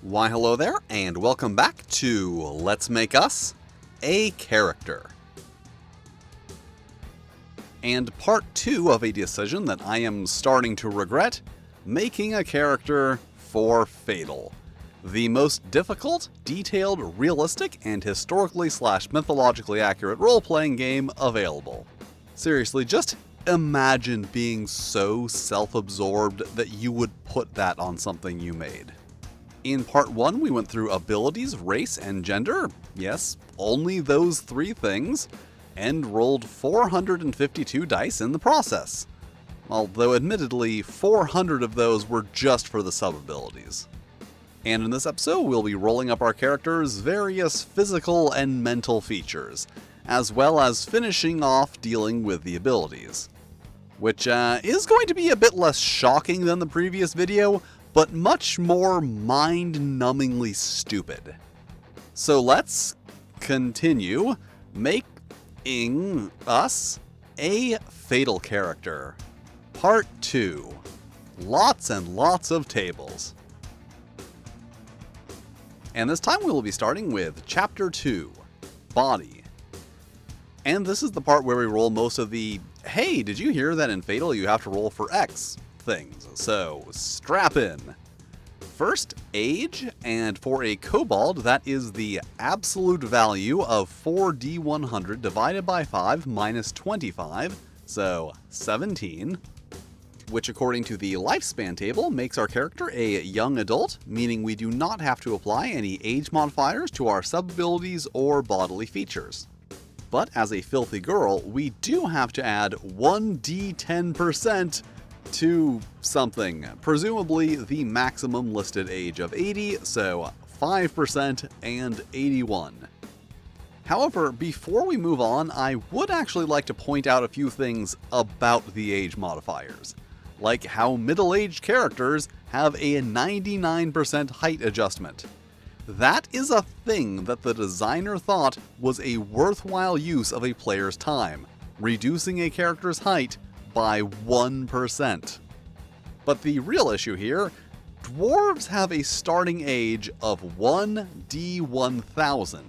Why hello there, and welcome back to Let's Make Us a Character. And part 2 of a decision that I am starting to regret, making a character for Fatal. The most difficult, detailed, realistic, and historically/mythologically accurate role-playing game available. Seriously, just imagine being so self-absorbed that you would put that on something you made. In part 1, we went through abilities, race, and gender. Yes, only those 3 things, and rolled 452 dice in the process. Although admittedly, 400 of those were just for the sub-abilities. And in this episode, we'll be rolling up our character's various physical and mental features, as well as finishing off dealing with the abilities. Which is going to be a bit less shocking than the previous video, but much more mind-numbingly stupid. So let's continue making us a Fatal character. Part 2. Lots and lots of tables. And this time we will be starting with Chapter 2, Body. And this is the part where we roll most of the, hey, did you hear that in Fatal you have to roll for X things, so strap in. First, age, and for a kobold, that is the absolute value of 4d100 divided by 5 minus 25, so 17, which according to the lifespan table makes our character a young adult, meaning we do not have to apply any age modifiers to our sub-abilities or bodily features. But as a filthy girl, we do have to add 1d10% to something, presumably the maximum listed age of 80, so 5% and 81. However, before we move on, I would actually like to point out a few things about the age modifiers, like how middle-aged characters have a 99% height adjustment. That is a thing that the designer thought was a worthwhile use of a player's time, reducing a character's height by 1%. But the real issue here, dwarves have a starting age of 1d1000,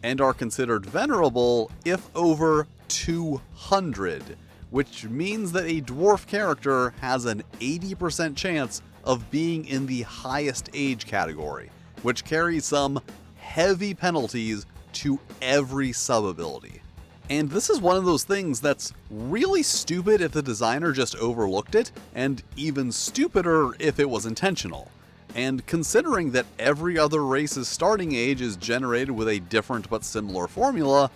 and are considered venerable if over 200, which means that a dwarf character has an 80% chance of being in the highest age category, which carries some heavy penalties to every sub-ability. And this is one of those things that's really stupid if the designer just overlooked it, and even stupider if it was intentional. And considering that every other race's starting age is generated with a different but similar formula,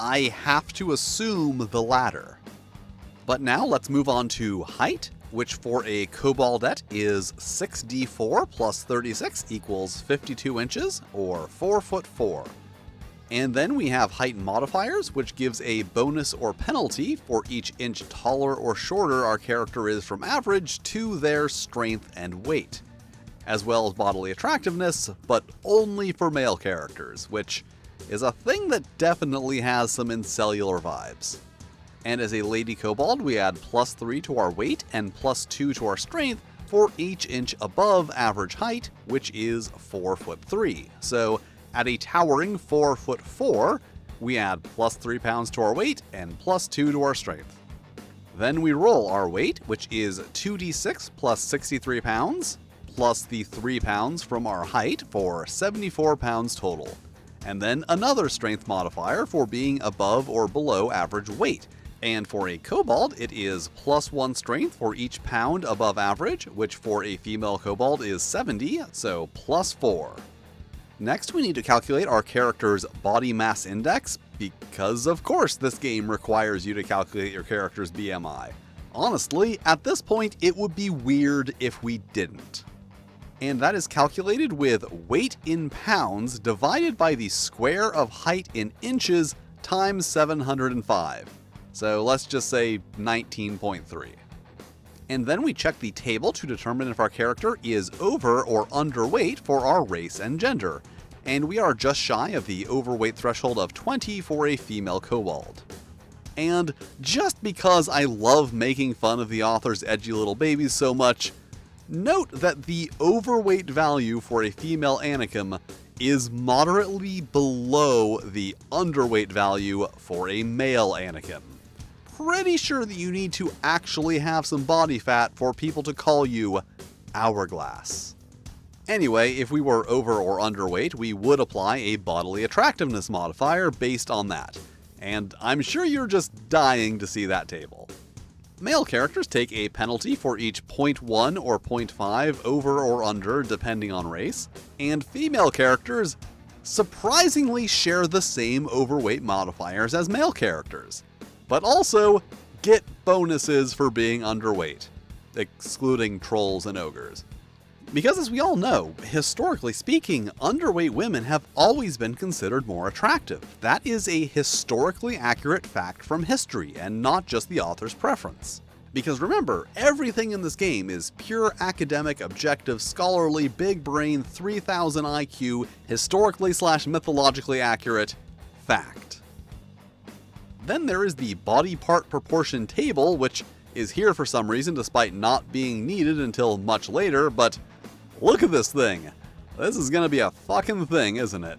I have to assume the latter. But now let's move on to height, which for a koboldette is 6d4 plus 36 equals 52 inches, or 4 foot 4. And then we have height modifiers, which gives a bonus or penalty for each inch taller or shorter our character is from average to their strength and weight, as well as bodily attractiveness, but only for male characters, which is a thing that definitely has some incellular vibes. And as a lady kobold, we add +3 to our weight and +2 to our strength for each inch above average height, which is 4 foot 3. So at a towering 4 foot 4, we add +3 pounds to our weight and +2 to our strength. Then we roll our weight, which is 2d6 plus 63 pounds, plus the 3 pounds from our height for 74 pounds total. And then another strength modifier for being above or below average weight. And for a kobold, it is +1 strength for each pound above average, which for a female kobold is 70, so +4. Next, we need to calculate our character's body mass index, because of course this game requires you to calculate your character's BMI. Honestly, at this point, it would be weird if we didn't. And that is calculated with weight in pounds divided by the square of height in inches times 705. So let's just say 19.3. And then we check the table to determine if our character is over or underweight for our race and gender, and we are just shy of the overweight threshold of 20 for a female kobold. And just because I love making fun of the author's edgy little babies so much, Note that the overweight value for a female Anakim is moderately below the underweight value for a male Anakim. Pretty sure that you need to actually have some body fat for people to call you Hourglass. Anyway, if we were over or underweight, we would apply a bodily attractiveness modifier based on that. And I'm sure you're just dying to see that table. Male characters take a penalty for each 0.1 or 0.5 over or under depending on race, and female characters surprisingly share the same overweight modifiers as male characters, but also get bonuses for being underweight, excluding trolls and ogres. Because as we all know, historically speaking, underweight women have always been considered more attractive. That is a historically accurate fact from history, and not just the author's preference. Because remember, everything in this game is pure academic, objective, scholarly, big brain, 3000 IQ, historically/mythologically accurate fact. Then there is the body part proportion table, which is here for some reason despite not being needed until much later, but look at this thing. This is gonna be a fucking thing, isn't it?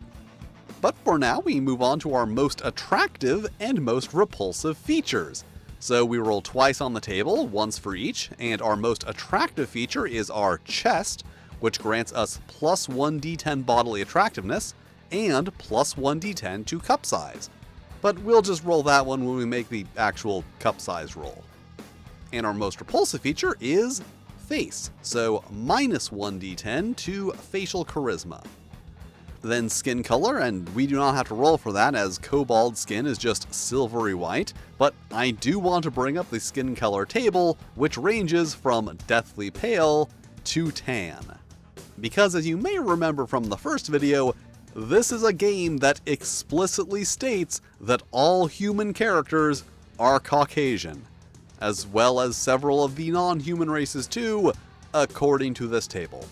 But for now, we move on to our most attractive and most repulsive features. So we roll twice on the table, once for each, and our most attractive feature is our chest, which grants us plus 1d10 bodily attractiveness, and plus 1d10 to cup size. But we'll just roll that one when we make the actual cup size roll. And our most repulsive feature is face, so minus 1d10 to facial charisma. Then skin color, and we do not have to roll for that as kobold skin is just silvery white, but I do want to bring up the skin color table, which ranges from deathly pale to tan. Because as you may remember from the first video, this is a game that explicitly states that all human characters are Caucasian, as well as several of the non-human races too, according to this table.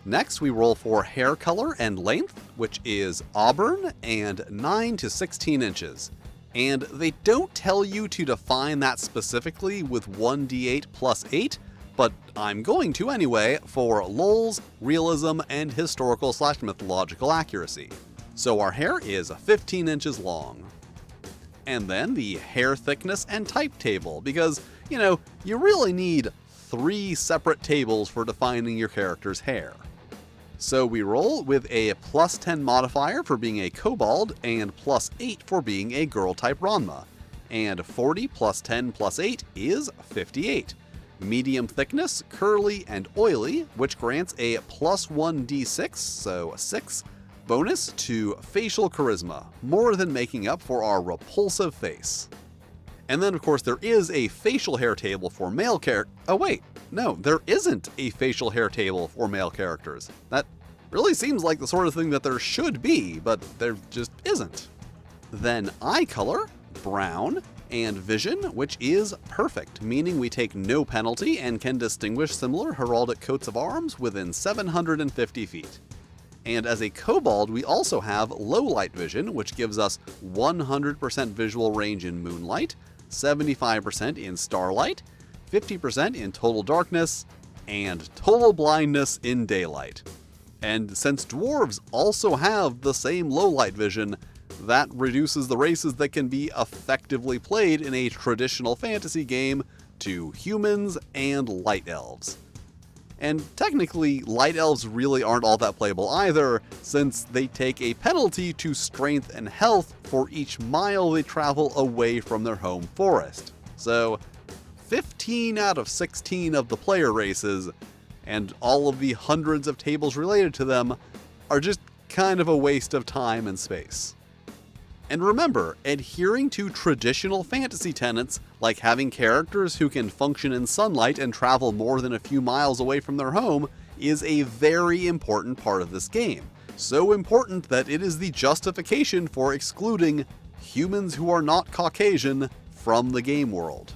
Next, we roll for hair color and length, which is auburn and 9 to 16 inches. And they don't tell you to define that specifically with 1d8 plus 8, but I'm going to anyway for lols, realism, and historical/mythological accuracy. So our hair is 15 inches long. And then the hair thickness and type table, because, you really need 3 separate tables for defining your character's hair. So we roll with a plus 10 modifier for being a kobold and plus 8 for being a girl-type Ranma. And 40 plus 10 plus 8 is 58. Medium thickness, curly, and oily, which grants a plus 1d6, so 6, bonus to facial charisma, more than making up for our repulsive face. And then of course there is a facial hair table for male characters. Oh wait, no, there isn't a facial hair table for male characters. That really seems like the sort of thing that there should be, but there just isn't. Then eye color, brown, and vision, which is perfect, meaning we take no penalty and can distinguish similar heraldic coats of arms within 750 feet. And as a kobold, we also have low light vision, which gives us 100% visual range in moonlight, 75% in starlight, 50% in total darkness, and total blindness in daylight. And since dwarves also have the same low light vision, that reduces the races that can be effectively played in a traditional fantasy game to humans and light elves. And technically, light elves really aren't all that playable either, since they take a penalty to strength and health for each mile they travel away from their home forest. So, 15 out of 16 of the player races, and all of the hundreds of tables related to them, are just kind of a waste of time and space. And remember, adhering to traditional fantasy tenets, like having characters who can function in sunlight and travel more than a few miles away from their home, is a very important part of this game. So important that it is the justification for excluding humans who are not Caucasian from the game world.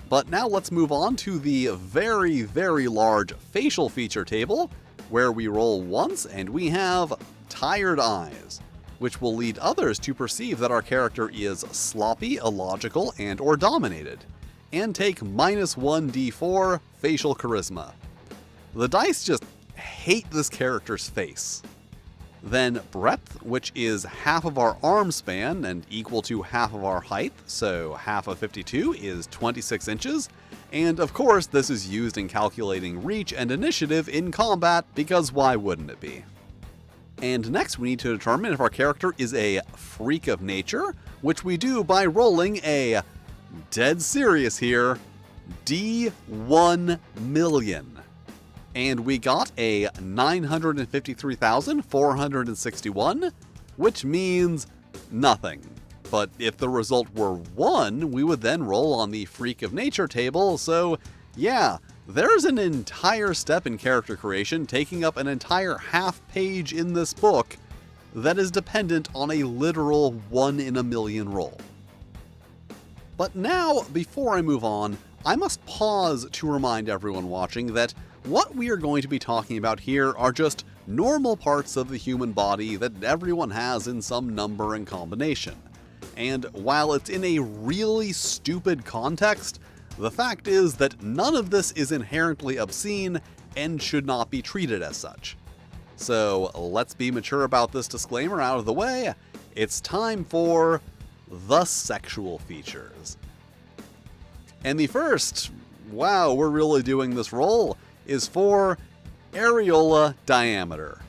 But now let's move on to the very, very large facial feature table, where we roll once and we have tired eyes, which will lead others to perceive that our character is sloppy, illogical, and/or dominated. and take -1d4 facial charisma. The dice just hate this character's face. Then breadth, which is half of our arm span and equal to half of our height, so half of 52 is 26 inches, and of course this is used in calculating reach and initiative in combat, because why wouldn't it be? And next we need to determine if our character is a freak of nature, which we do by rolling a, dead serious here, D1 million. And we got a 953,461, which means nothing. But if the result were 1, we would then roll on the Freak of Nature table, so yeah, there's an entire step in character creation taking up an entire half page in this book that is dependent on a literal 1 in a million roll. But now, before I move on, I must pause to remind everyone watching that what we are going to be talking about here are just normal parts of the human body that everyone has in some number and combination. And while it's in a really stupid context, the fact is that none of this is inherently obscene and should not be treated as such. So let's be mature about this disclaimer out of the way. It's time for the sexual features. And the first, wow, we're really doing this roll, is for areola diameter,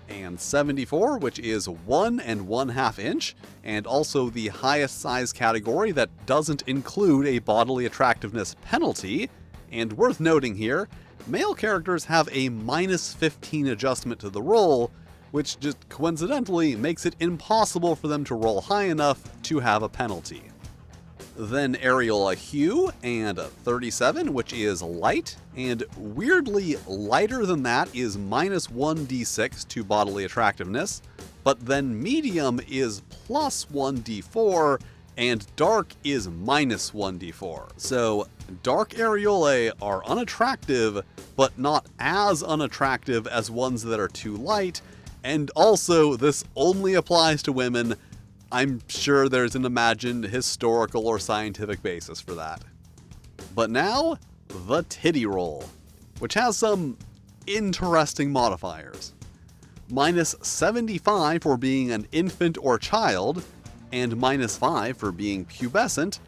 and 74, which is 1 1/2 inch, and also the highest size category that doesn't include a bodily attractiveness penalty. And worth noting here, male characters have a -15 adjustment to the roll, which just coincidentally makes it impossible for them to roll high enough to have a penalty. Then areola hue, and 37, which is light, and weirdly lighter than that is -1d6 to bodily attractiveness, but then medium is +1d4, and dark is -1d4. So dark areolae are unattractive, but not as unattractive as ones that are too light, and also this only applies to women. I'm sure there's an imagined historical or scientific basis for that. But now, the titty roll, which has some interesting modifiers. -75 for being an infant or child, and -5 for being pubescent,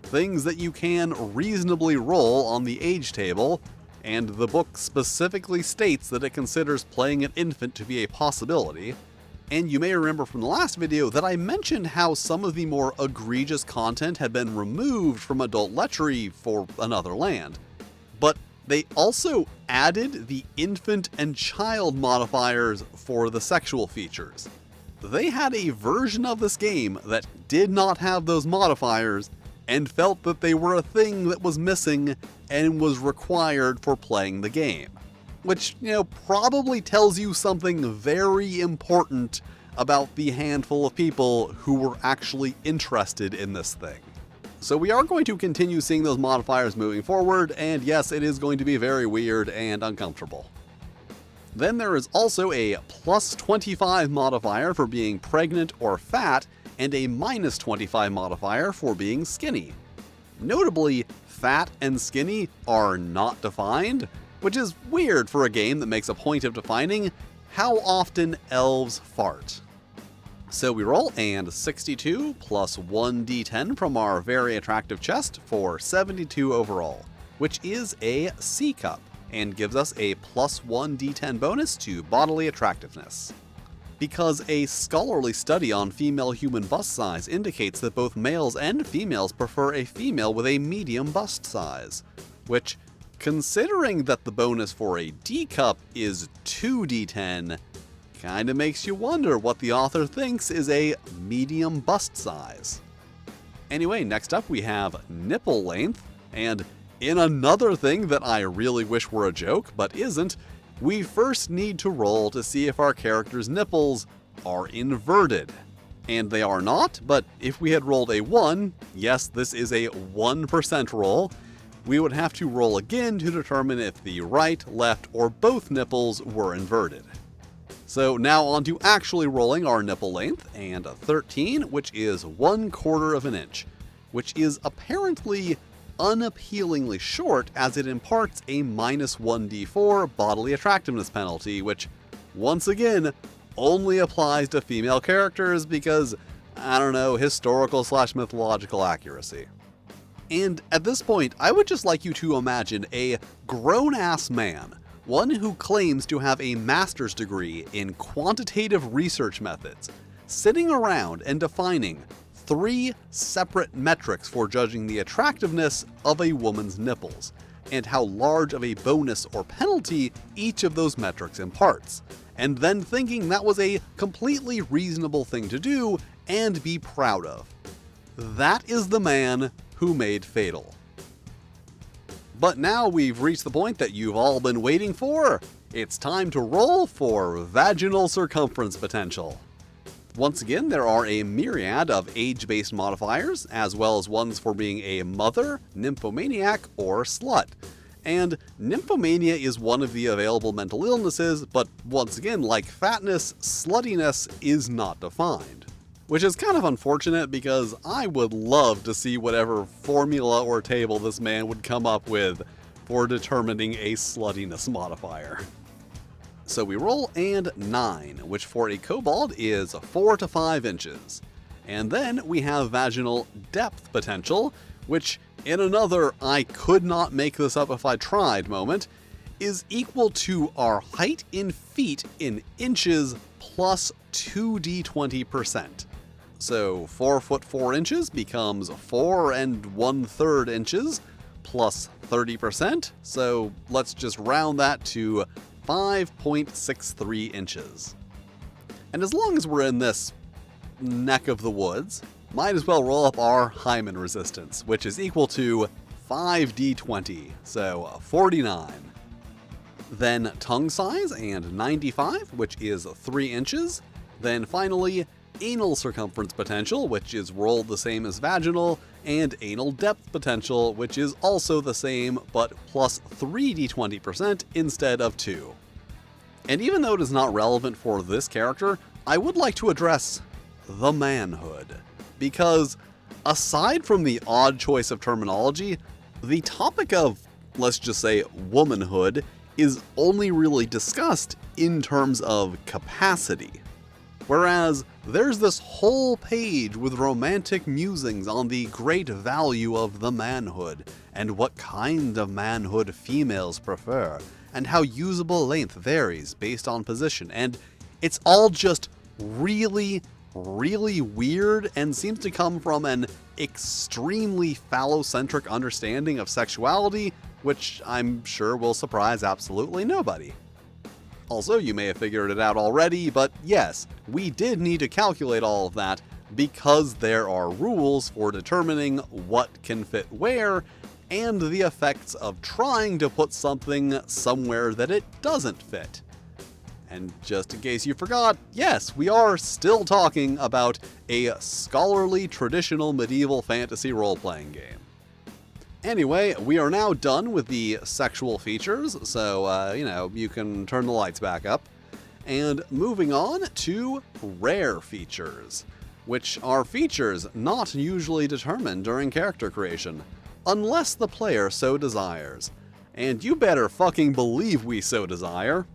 things that you can reasonably roll on the age table, and the book specifically states that it considers playing an infant to be a possibility. And you may remember from the last video that I mentioned how some of the more egregious content had been removed from adult lechery for another land. But they also added the infant and child modifiers for the sexual features. They had a version of this game that did not have those modifiers and felt that they were a thing that was missing and was required for playing the game. Which, probably tells you something very important about the handful of people who were actually interested in this thing. So we are going to continue seeing those modifiers moving forward, and yes, it is going to be very weird and uncomfortable. Then there is also a +25 modifier for being pregnant or fat, and a -25 modifier for being skinny. Notably, fat and skinny are not defined, which is weird for a game that makes a point of defining how often elves fart. So we roll, and 62 plus 1d10 from our very attractive chest for 72 overall, which is a C cup, and gives us a +1d10 bonus to bodily attractiveness. Because a scholarly study on female human bust size indicates that both males and females prefer a female with a medium bust size, which, considering that the bonus for a D cup is 2d10, kinda makes you wonder what the author thinks is a medium bust size. Anyway, next up we have nipple length, and in another thing that I really wish were a joke, but isn't, we first need to roll to see if our character's nipples are inverted. And they are not, but if we had rolled a 1, yes, this is a 1% roll, we would have to roll again to determine if the right, left, or both nipples were inverted. So now on to actually rolling our nipple length, and a 13, which is 1/4 of an inch, which is apparently unappealingly short as it imparts a -1d4 bodily attractiveness penalty, which, once again, only applies to female characters because, I don't know, historical/mythological accuracy. And at this point, I would just like you to imagine a grown-ass man, one who claims to have a master's degree in quantitative research methods, sitting around and defining 3 separate metrics for judging the attractiveness of a woman's nipples, and how large of a bonus or penalty each of those metrics imparts, and then thinking that was a completely reasonable thing to do and be proud of. That is the man who made Fatal. But now we've reached the point that you've all been waiting for. It's time to roll for vaginal circumference potential. Once again, there are a myriad of age-based modifiers, as well as ones for being a mother, nymphomaniac, or slut. And nymphomania is one of the available mental illnesses, but once again, like fatness, sluttiness is not defined. Which is kind of unfortunate because I would love to see whatever formula or table this man would come up with for determining a sluttiness modifier. So we roll and 9, which for a kobold is 4 to 5 inches. And then we have vaginal depth potential, which in another I could not make this up if I tried moment, is equal to our height in feet in inches plus 2d20%. So 4 foot 4 inches becomes 4 1/3 inches plus 30%, so let's just round that to 5.63 inches. And as long as we're in this neck of the woods, might as well roll up our hymen resistance, which is equal to 5d20, so 49. Then tongue size and 95, which is 3 inches. Then finally, anal circumference potential, which is rolled the same as vaginal, and anal depth potential, which is also the same, but plus 3d20% instead of 2. And even though it is not relevant for this character, I would like to address the manhood. Because aside from the odd choice of terminology, the topic of, let's just say, womanhood is only really discussed in terms of capacity. Whereas there's this whole page with romantic musings on the great value of the manhood, and what kind of manhood females prefer, and how usable length varies based on position, and it's all just really, really weird and seems to come from an extremely phallocentric understanding of sexuality, which I'm sure will surprise absolutely nobody. Also, you may have figured it out already, but yes, we did need to calculate all of that because there are rules for determining what can fit where, and the effects of trying to put something somewhere that it doesn't fit. And just in case you forgot, yes, we are still talking about a scholarly traditional medieval fantasy role-playing game. Anyway, we are now done with the sexual features, so, you can turn the lights back up. And moving on to rare features, which are features not usually determined during character creation, unless the player so desires. And you better fucking believe we so desire.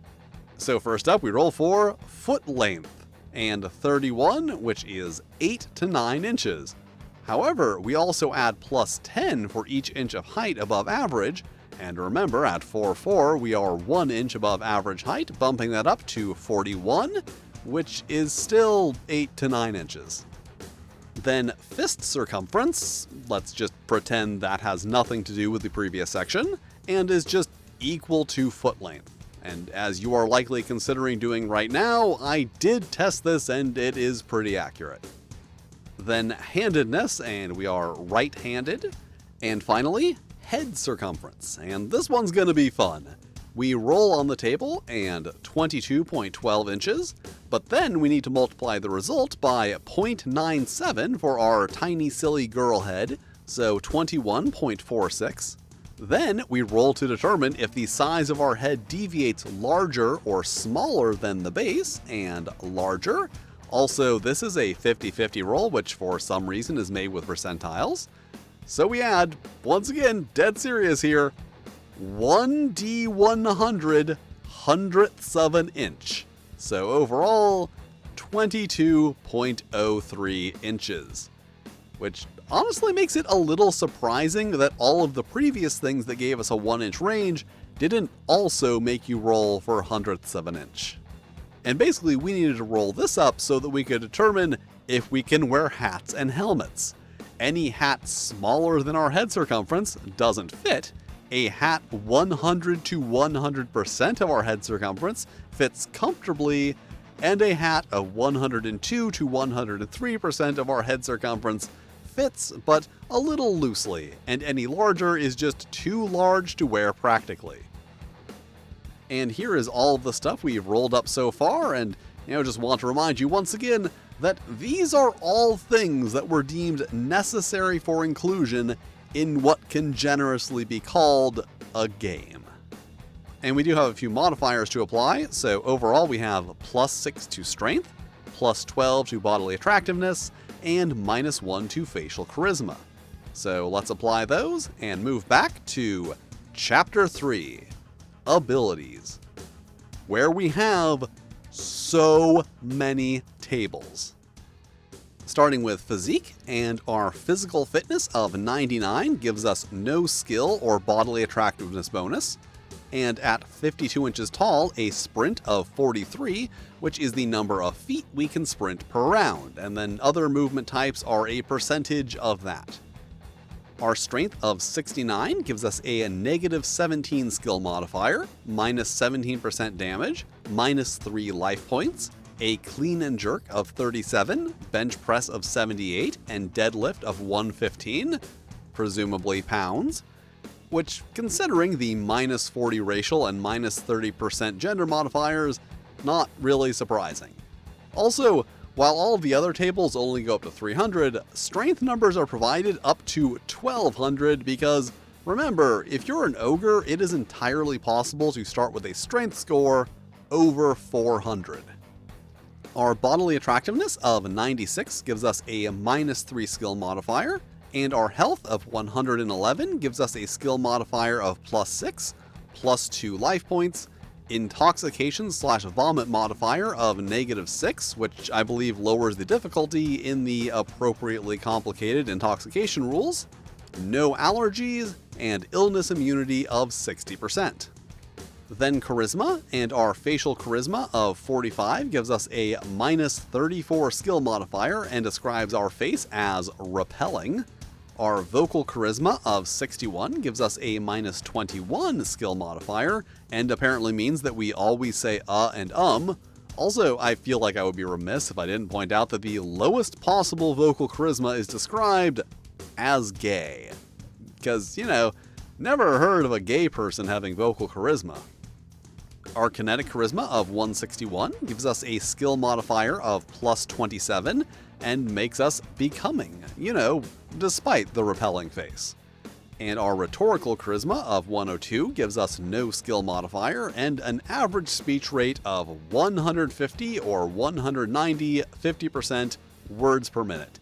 So first up, we roll for foot length, and 31, which is 8 to 9 inches. However, we also add plus 10 for each inch of height above average, and remember, at 4'4", we are 1 inch above average height, bumping that up to 41, which is still 8 to 9 inches. Then fist circumference, let's just pretend that has nothing to do with the previous section, and is just equal to foot length. And as you are likely considering doing right now, I did test this and it is pretty accurate. Then handedness, and we are right-handed. And finally, head circumference, and this one's gonna be fun. We roll on the table, and 22.12 inches, but then we need to multiply the result by 0.97 for our tiny silly girl head, so 21.46. Then we roll to determine if the size of our head deviates larger or smaller than the base, and larger. Also, this is a 50-50 roll, which for some reason is made with percentiles. So we add, once again, dead serious here, 1d100 hundredths of an inch. So overall, 22.03 inches. Which honestly makes it a little surprising that all of the previous things that gave us a 1-inch range didn't also make you roll for hundredths of an inch. And basically we needed to roll this up so that we could determine if we can wear hats and helmets. Any hat smaller than our head circumference doesn't fit. A hat 100 to 100% of our head circumference fits comfortably, and a hat of 102 to 103% of our head circumference fits, but a little loosely, and any larger is just too large to wear practically. And here is all of the stuff we've rolled up so far, and just want to remind you once again that these are all things that were deemed necessary for inclusion in what can generously be called a game. And we do have a few modifiers to apply, so overall we have +6 to strength, +12 to bodily attractiveness, and -1 to facial charisma. So let's apply those and move back to Chapter 3, Abilities, where we have so many tables. Starting with Physique, and our physical fitness of 99 gives us no skill or bodily attractiveness bonus, and at 52 inches tall, a sprint of 43, which is the number of feet we can sprint per round, and then other movement types are a percentage of that. Our strength of 69 gives us a -17 skill modifier, -17% damage, -3 life points, a clean and jerk of 37, bench press of 78, and deadlift of 115, presumably pounds, which, considering the -40 racial and -30% gender modifiers, not really surprising. Also, while all of the other tables only go up to 300, strength numbers are provided up to 1200 because, remember, if you're an ogre, it is entirely possible to start with a strength score over 400. Our bodily attractiveness of 96 gives us a -3 skill modifier, and our health of 111 gives us a skill modifier of +6, +2 life points, intoxication/vomit modifier of -6, which I believe lowers the difficulty in the appropriately complicated intoxication rules, no allergies, and illness immunity of 60%. Then charisma, and our facial charisma of 45 gives us a -34 skill modifier and describes our face as repelling. Our vocal charisma of 61 gives us a -21 skill modifier, and apparently means that we always say and Also, I feel like I would be remiss if I didn't point out that the lowest possible vocal charisma is described as gay. Because, never heard of a gay person having vocal charisma. Our kinetic charisma of 161 gives us a skill modifier of +27 and makes us becoming, despite the repelling face. And our rhetorical charisma of 102 gives us no skill modifier and an average speech rate of 150 or 190 50% words per minute.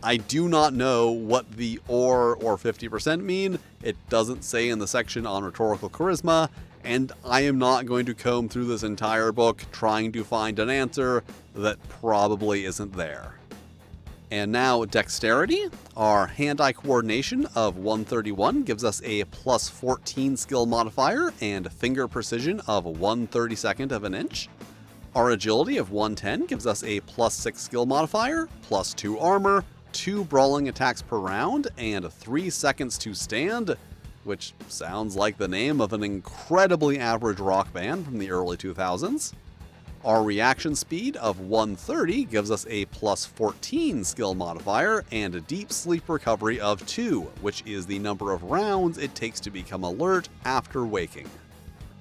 I do not know what the or 50% mean. It doesn't say in the section on rhetorical charisma, and I am not going to comb through this entire book trying to find an answer that probably isn't there. And now Dexterity. Our hand-eye coordination of 131 gives us a +14 skill modifier and finger precision of 1/32 of an inch. Our Agility of 110 gives us a +6 skill modifier, +2 armor, 2 brawling attacks per round, and 3 seconds to stand, which sounds like the name of an incredibly average rock band from the early 2000s. Our reaction speed of 130 gives us a +14 skill modifier and a deep sleep recovery of 2, which is the number of rounds it takes to become alert after waking.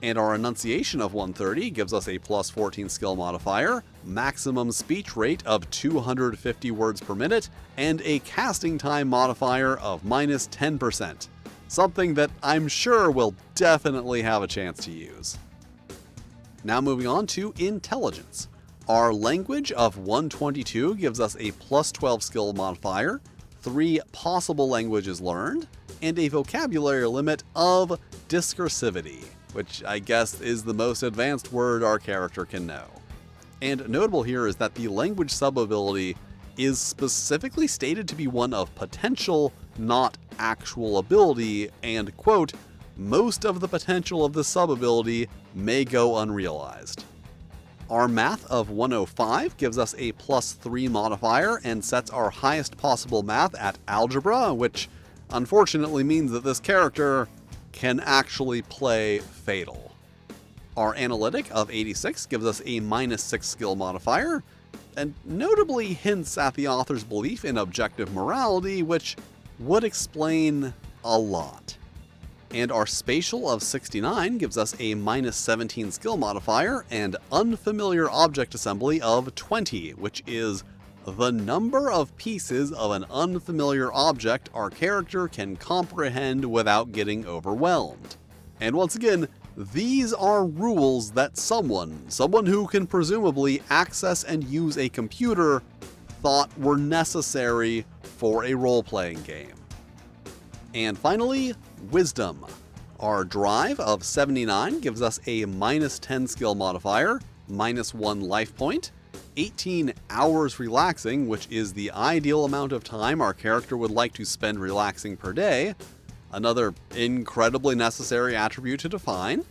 And our enunciation of 130 gives us a +14 skill modifier, maximum speech rate of 250 words per minute, and a casting time modifier of -10%. Something that I'm sure we'll definitely have a chance to use. Now moving on to Intelligence. Our language of 122 gives us a +12 skill modifier, 3 possible languages learned, and a vocabulary limit of discursivity, which I guess is the most advanced word our character can know. And notable here is that the language sub-ability is specifically stated to be one of potential, not actual ability, and quote, most of the potential of this sub-ability may go unrealized. Our math of 105 gives us a +3 modifier and sets our highest possible math at algebra, which unfortunately means that this character can actually play Fatal. Our analytic of 86 gives us a -6 skill modifier, and notably hints at the author's belief in objective morality, which would explain a lot. And our spatial of 69 gives us a -17 skill modifier and unfamiliar object assembly of 20, which is the number of pieces of an unfamiliar object our character can comprehend without getting overwhelmed. And once again, these are rules that someone who can presumably access and use a computer, thought were necessary for a role-playing game. And finally, Wisdom. Our drive of 79 gives us a -10 skill modifier, -1 life point, 18 hours relaxing, which is the ideal amount of time our character would like to spend relaxing per day, another incredibly necessary attribute to define.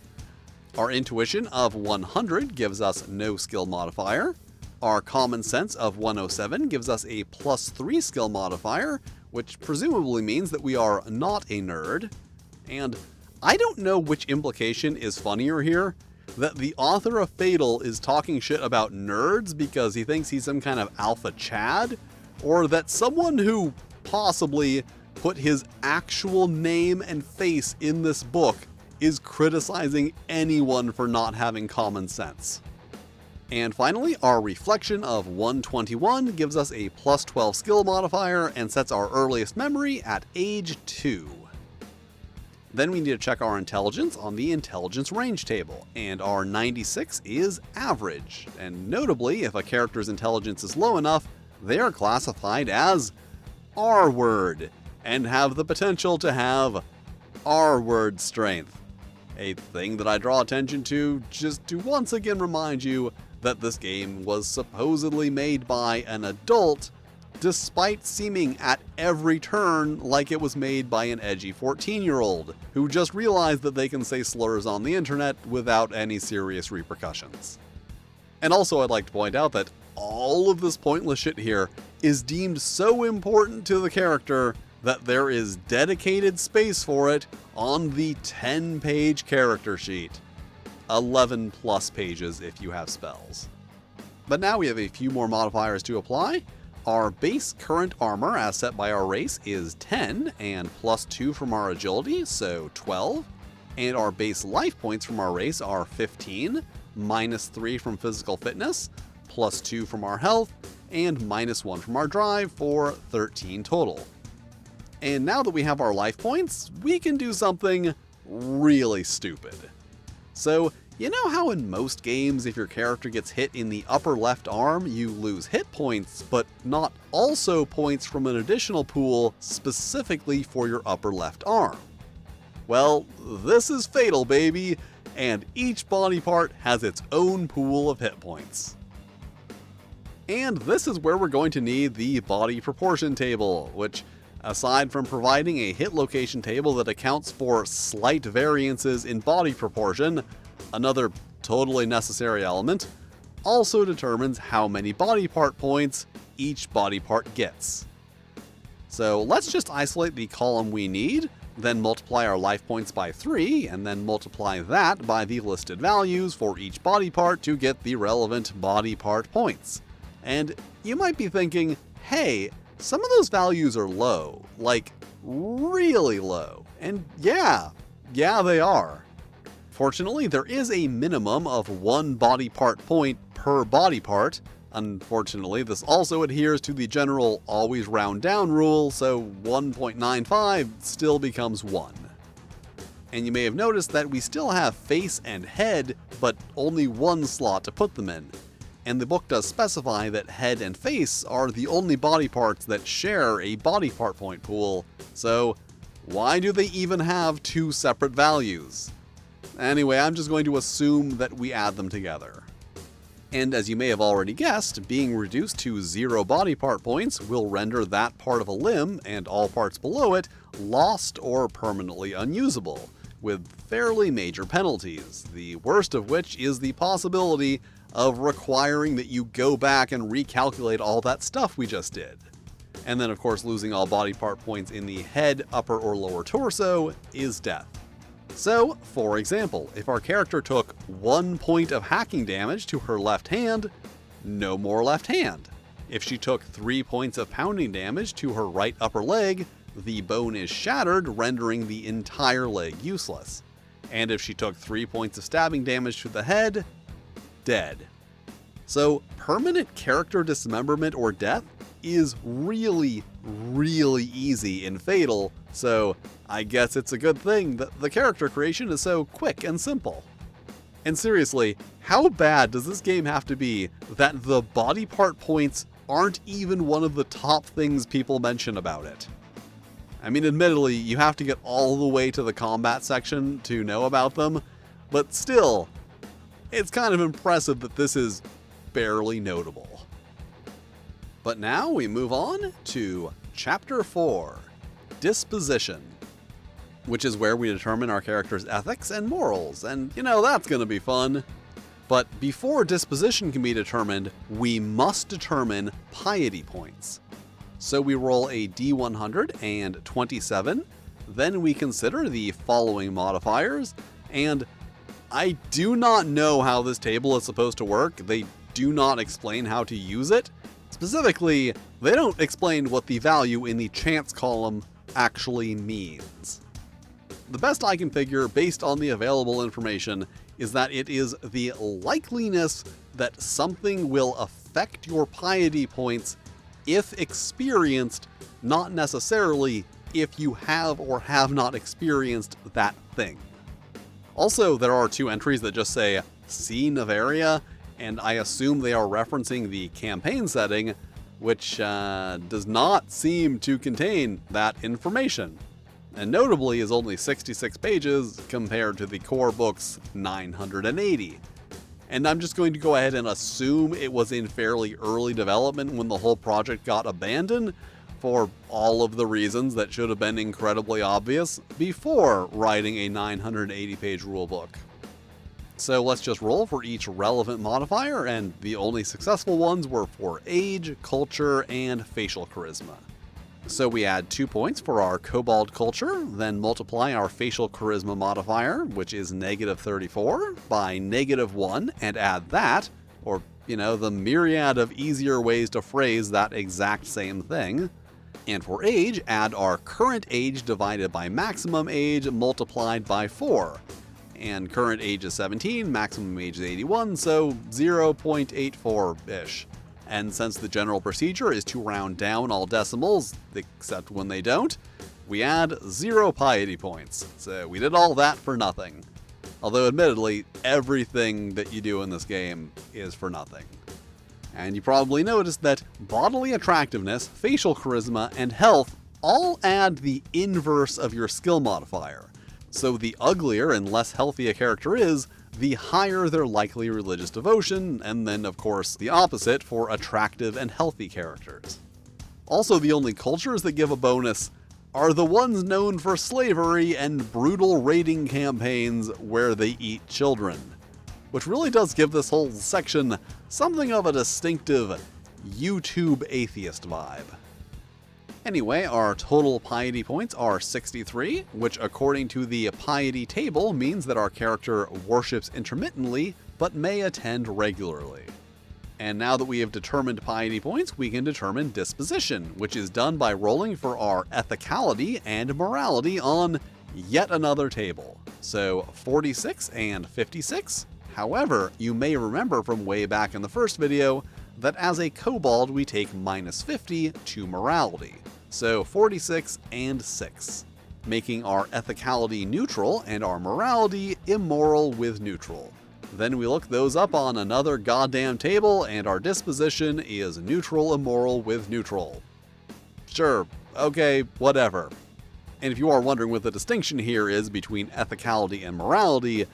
Our intuition of 100 gives us no skill modifier. Our common sense of 107 gives us a +3 skill modifier, which presumably means that we are not a nerd. And I don't know which implication is funnier here, that the author of Fatal is talking shit about nerds because he thinks he's some kind of alpha Chad, or that someone who possibly put his actual name and face in this book is criticizing anyone for not having common sense. And finally, our reflection of 121 gives us a +12 skill modifier and sets our earliest memory at age 2. Then we need to check our intelligence on the intelligence range table, and our 96 is average. And notably, if a character's intelligence is low enough, they are classified as R-word, and have the potential to have R-word strength. A thing that I draw attention to just to once again remind you that this game was supposedly made by an adult, despite seeming at every turn like it was made by an edgy 14-year-old, who just realized that they can say slurs on the internet without any serious repercussions. And also I'd like to point out that all of this pointless shit here is deemed so important to the character that there is dedicated space for it on the 10-page character sheet. 11 plus pages if you have spells. But now we have a few more modifiers to apply. Our base current armor as set by our race is 10 and +2 from our agility, so 12. And our base life points from our race are 15, -3 from physical fitness, +2 from our health, and -1 from our drive for 13 total. And now that we have our life points, we can do something really stupid. So, you know how in most games if your character gets hit in the upper left arm, you lose hit points, but not also points from an additional pool specifically for your upper left arm? Well, this is Fatal, baby, and each body part has its own pool of hit points. And this is where we're going to need the body proportion table, which, aside from providing a hit location table that accounts for slight variances in body proportion, another totally necessary element, also determines how many body part points each body part gets. So let's just isolate the column we need, then multiply our life points by 3, and then multiply that by the listed values for each body part to get the relevant body part points. And you might be thinking, hey, some of those values are low, like really low. And yeah, they are. Fortunately, there is a minimum of 1 body part point per body part. Unfortunately, this also adheres to the general always round down rule, so 1.95 still becomes 1. And you may have noticed that we still have face and head, but only one slot to put them in. and the book does specify that head and face are the only body parts that share a body part point pool, so why do they even have two separate values? Anyway, I'm just going to assume that we add them together. And as you may have already guessed, being reduced to 0 body part points will render that part of a limb, and all parts below it, lost or permanently unusable, with fairly major penalties, the worst of which is the possibility of requiring that you go back and recalculate all that stuff we just did. And then of course losing all body part points in the head, upper or lower torso is death. So, for example, if our character took 1 point of hacking damage to her left hand, no more left hand. If she took 3 points of pounding damage to her right upper leg, the bone is shattered, rendering the entire leg useless. And if she took 3 points of stabbing damage to the head, dead. So, permanent character dismemberment or death is really, really easy in Fatal, so I guess it's a good thing that the character creation is so quick and simple. And seriously, how bad does this game have to be that the body part points aren't even one of the top things people mention about it? I mean, admittedly, you have to get all the way to the combat section to know about them, but still, it's kind of impressive that this is barely notable. But now we move on to Chapter 4, Disposition, which is where we determine our character's ethics and morals, and that's gonna be fun. But before disposition can be determined, we must determine piety points. So we roll a d100 and 27, then we consider the following modifiers, and I do not know how this table is supposed to work. They do not explain how to use it. Specifically, they don't explain what the value in the chance column actually means. The best I can figure, based on the available information, is that it is the likeliness that something will affect your piety points if experienced, not necessarily if you have or have not experienced that thing. Also, there are 2 entries that just say Scene of Area, and I assume they are referencing the campaign setting, which does not seem to contain that information, and notably is only 66 pages compared to the core book's 980. And I'm just going to go ahead and assume it was in fairly early development when the whole project got abandoned, for all of the reasons that should have been incredibly obvious before writing a 980-page rulebook. So let's just roll for each relevant modifier, and the only successful ones were for age, culture, and facial charisma. So we add 2 points for our kobold culture, then multiply our facial charisma modifier, which is -34, by -1, and add that, or, the myriad of easier ways to phrase that exact same thing. And for age, add our current age divided by maximum age multiplied by 4. And current age is 17, maximum age is 81, so 0.84-ish. And since the general procedure is to round down all decimals, except when they don't, we add 0 piety points. So we did all that for nothing. Although admittedly, everything that you do in this game is for nothing. And you probably noticed that bodily attractiveness, facial charisma, and health all add the inverse of your skill modifier. So the uglier and less healthy a character is, the higher their likely religious devotion, and then of course the opposite for attractive and healthy characters. Also, the only cultures that give a bonus are the ones known for slavery and brutal raiding campaigns where they eat children, which really does give this whole section something of a distinctive YouTube atheist vibe. Anyway, our total piety points are 63, which according to the piety table means that our character worships intermittently, but may attend regularly. And now that we have determined piety points, we can determine disposition, which is done by rolling for our ethicality and morality on yet another table. So 46 and 56. However, you may remember from way back in the first video that as a kobold we take -50 to morality. So 46 and 6, making our ethicality neutral and our morality immoral with neutral. Then we look those up on another goddamn table, and our disposition is neutral immoral with neutral. Sure, okay, whatever. And if you are wondering what the distinction here is between ethicality and morality,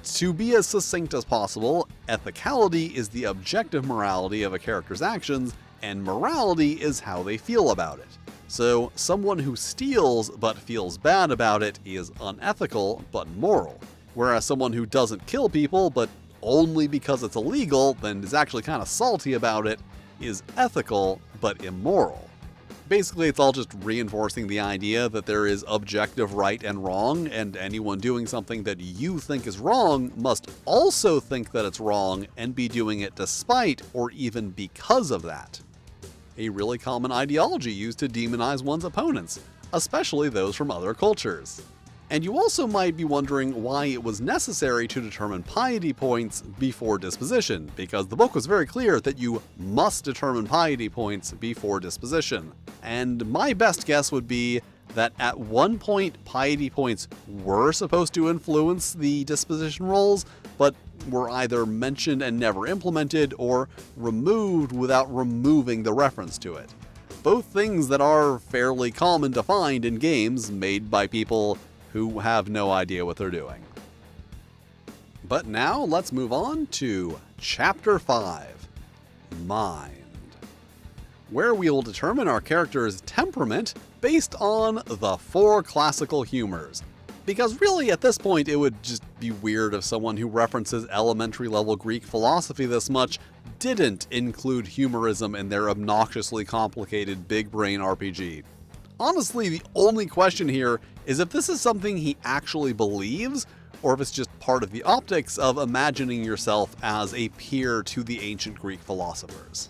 to be as succinct as possible, ethicality is the objective morality of a character's actions, and morality is how they feel about it. So, someone who steals but feels bad about it is unethical but moral, whereas someone who doesn't kill people but only because it's illegal, then is actually kind of salty about it, is ethical but immoral. Basically, it's all just reinforcing the idea that there is objective right and wrong, and anyone doing something that you think is wrong must also think that it's wrong and be doing it despite or even because of that. A really common ideology used to demonize one's opponents, especially those from other cultures. And you also might be wondering why it was necessary to determine piety points before disposition, because the book was very clear that you must determine piety points before disposition. And my best guess would be that at one point piety points were supposed to influence the disposition rolls, but were either mentioned and never implemented, or removed without removing the reference to it. Both things that are fairly common to find in games made by people who have no idea what they're doing. But now let's move on to Chapter 5, Mind, where we will determine our character's temperament based on the 4 classical humors. Because really at this point it would just be weird if someone who references elementary level Greek philosophy this much didn't include humorism in their obnoxiously complicated big brain RPG. Honestly, the only question here is if this is something he actually believes, or if it's just part of the optics of imagining yourself as a peer to the ancient Greek philosophers.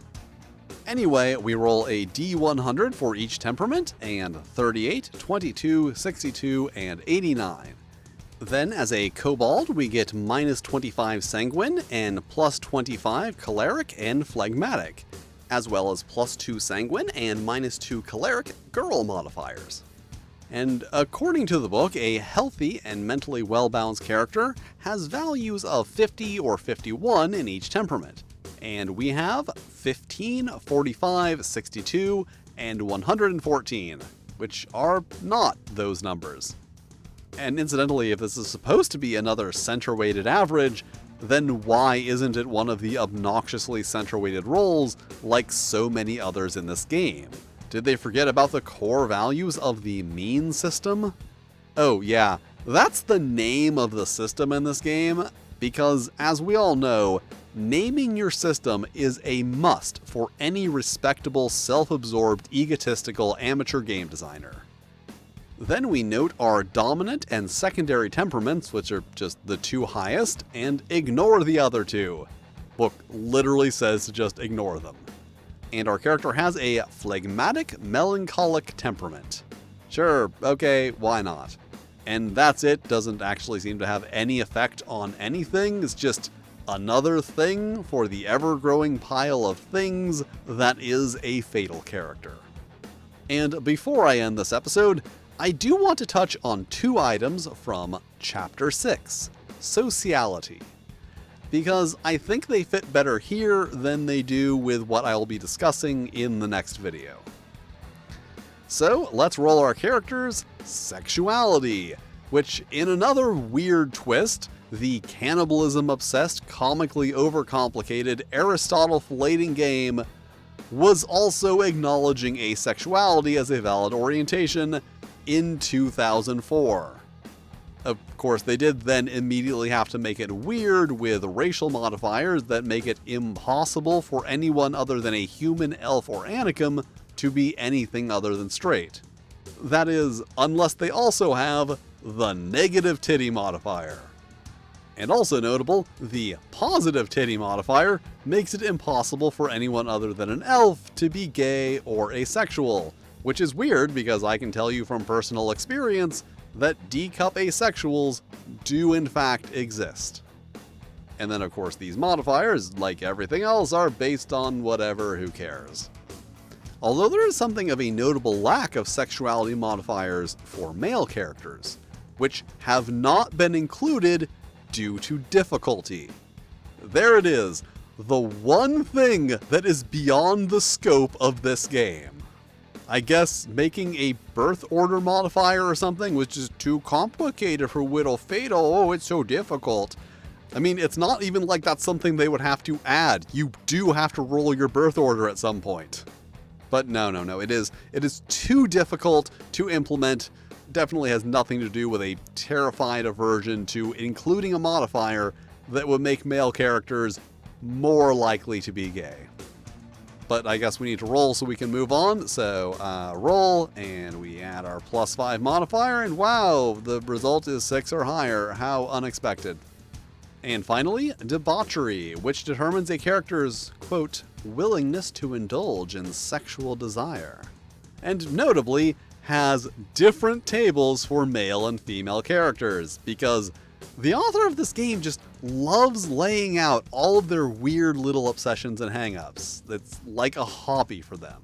Anyway, we roll a D100 for each temperament, and 38, 22, 62, and 89. Then, as a kobold, we get minus 25 sanguine, and plus 25 choleric and phlegmatic, as well as plus 2 sanguine and minus 2 choleric girl modifiers. And according to the book, a healthy and mentally well-balanced character has values of 50 or 51 in each temperament. And we have 15, 45, 62, and 114, which are not those numbers. And incidentally, if this is supposed to be another center-weighted average, then why isn't it one of the obnoxiously center-weighted rolls like so many others in this game? Did they forget about the core values of the mean system? Oh yeah, that's the name of the system in this game, because as we all know, naming your system is a must for any respectable, self-absorbed, egotistical amateur game designer. Then we note our dominant and secondary temperaments, which are just the 2 highest, and ignore the other 2. Book literally says to just ignore them. And our character has a phlegmatic, melancholic temperament. Sure, okay, why not? And that's it, doesn't actually seem to have any effect on anything, it's just another thing for the ever-growing pile of things that is a fatal character. And before I end this episode, I do want to touch on 2 items from Chapter 6, Sociality, because I think they fit better here than they do with what I will be discussing in the next video. So let's roll our character's sexuality, which in another weird twist, the cannibalism-obsessed, comically overcomplicated, Aristotle-flating game was also acknowledging asexuality as a valid orientation in 2004. Of course, they did then immediately have to make it weird with racial modifiers that make it impossible for anyone other than a human, elf, or Anakim to be anything other than straight. That is, unless they also have the negative titty modifier. And also notable, the positive titty modifier makes it impossible for anyone other than an elf to be gay or asexual, which is weird because I can tell you from personal experience that D-cup asexuals do in fact exist. And then of course these modifiers, like everything else, are based on whatever, who cares. Although there is something of a notable lack of sexuality modifiers for male characters, which have not been included due to difficulty. there it is. The one thing that is beyond the scope of this game. I guess making a birth order modifier or something was just too complicated for Whittle Fatal. Oh, it's so difficult. I mean, it's not even like that's something they would have to add. You do have to roll your birth order at some point. But no. It is too difficult to implement. Definitely has nothing to do with a terrified aversion to including a modifier that would make male characters more likely to be gay. But I guess we need to roll so we can move on. So roll, and we add our +5 modifier, and wow, the result is 6 or higher. How unexpected. And finally, Debauchery, which determines a character's, quote, willingness to indulge in sexual desire. And notably, has different tables for male and female characters, because the author of this game just loves laying out all of their weird little obsessions and hang-ups. It's like a hobby for them.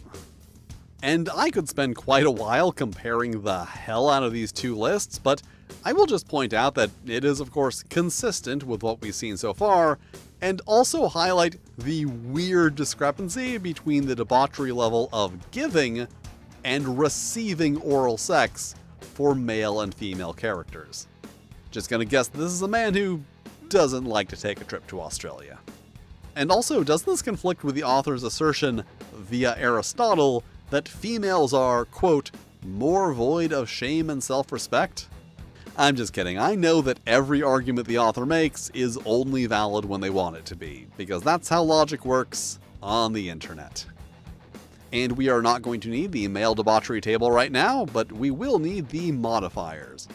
And I could spend quite a while comparing the hell out of these two lists, but I will just point out that it is, of course, consistent with what we've seen so far, and also highlight the weird discrepancy between the debauchery level of giving and receiving oral sex for male and female characters. Just gonna guess this is a man who doesn't like to take a trip to Australia. And also, doesn't this conflict with the author's assertion via Aristotle that females are, quote, more void of shame and self-respect? I'm just kidding. I know that every argument the author makes is only valid when they want it to be, because that's how logic works on the internet. And we are not going to need the male debauchery table right now, but we will need the modifiers,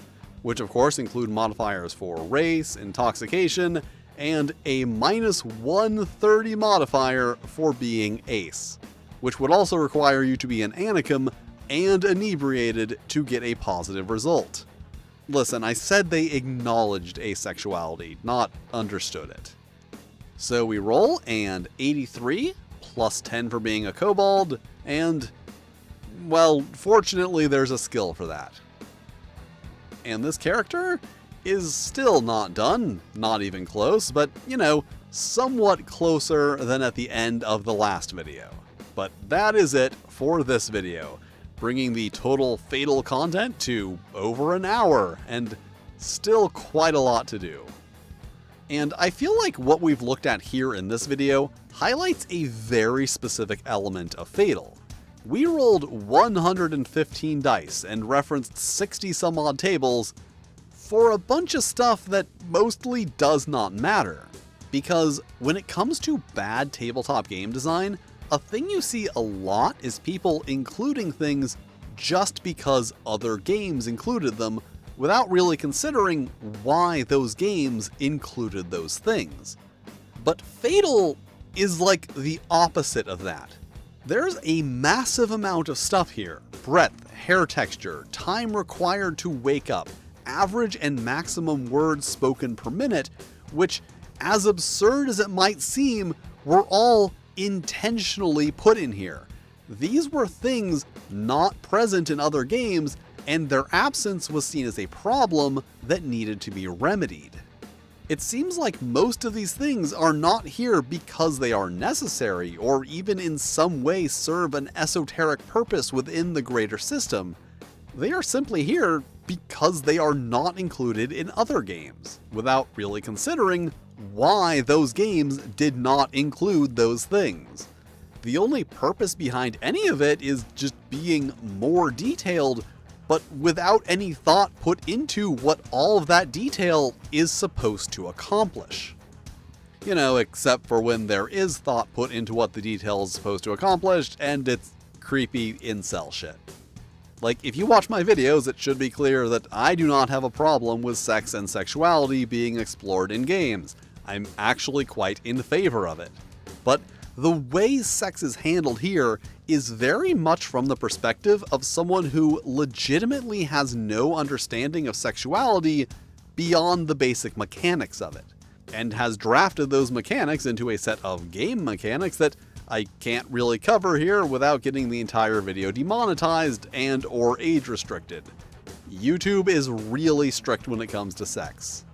which of course include modifiers for race, intoxication, and a -130 modifier for being ace, which would also require you to be an anicum and inebriated to get a positive result. Listen, I said they acknowledged asexuality, not understood it. So we roll, and 83, +10 for being a kobold, and, well, fortunately there's a skill for that. And this character is still not done, not even close, but, you know, somewhat closer than at the end of the last video. But that is it for this video, bringing the total fatal content to over an hour, and still quite a lot to do. And I feel like what we've looked at here in this video highlights a very specific element of Fatal. We rolled 115 dice and referenced 60 some odd tables for a bunch of stuff that mostly does not matter. Because when it comes to bad tabletop game design, a thing you see a lot is people including things just because other games included them, without really considering why those games included those things. But Fatal is like the opposite of that. There's a massive amount of stuff here: breadth, hair texture, time required to wake up, average and maximum words spoken per minute, which, as absurd as it might seem, were all intentionally put in here. These were things not present in other games, and their absence was seen as a problem that needed to be remedied. It seems like most of these things are not here because they are necessary, or even in some way serve an esoteric purpose within the greater system. They are simply here because they are not included in other games, without really considering why those games did not include those things. The only purpose behind any of it is just being more detailed, but without any thought put into what all of that detail is supposed to accomplish. You know, except for when there is thought put into what the detail is supposed to accomplish, and it's creepy incel shit. Like, if you watch my videos, it should be clear that I do not have a problem with sex and sexuality being explored in games. I'm actually quite in favor of it. But the way sex is handled here is very much from the perspective of someone who legitimately has no understanding of sexuality beyond the basic mechanics of it, and has drafted those mechanics into a set of game mechanics that I can't really cover here without getting the entire video demonetized and or age restricted. YouTube is really strict when it comes to sex.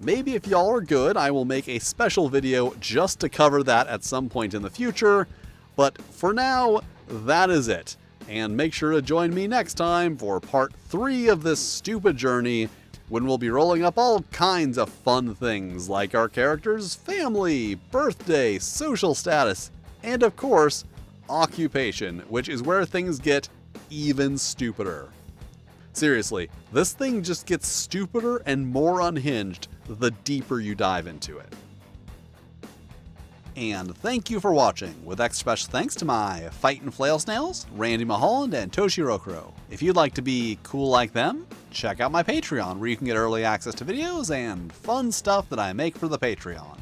Maybe if y'all are good, I will make a special video just to cover that at some point in the future, but for now, that is it. And make sure to join me next time for part 3 of this stupid journey, when we'll be rolling up all kinds of fun things like our character's family, birthday, social status, and of course, occupation, which is where things get even stupider. Seriously, this thing just gets stupider and more unhinged the deeper you dive into it. And thank you for watching, with extra special thanks to my Fightin' Flail Snails, Randy Mulholland, and Toshirokuro. If you'd like to be cool like them, check out my Patreon, where you can get early access to videos and fun stuff that I make for the Patreon.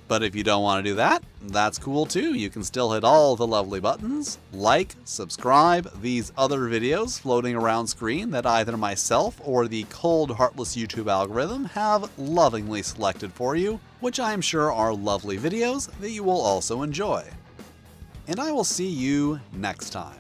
But if you don't want to do that, that's cool too. You can still hit all the lovely buttons, like, subscribe, these other videos floating around screen that either myself or the cold, heartless YouTube algorithm have lovingly selected for you, which I'm sure are lovely videos that you will also enjoy. And I will see you next time.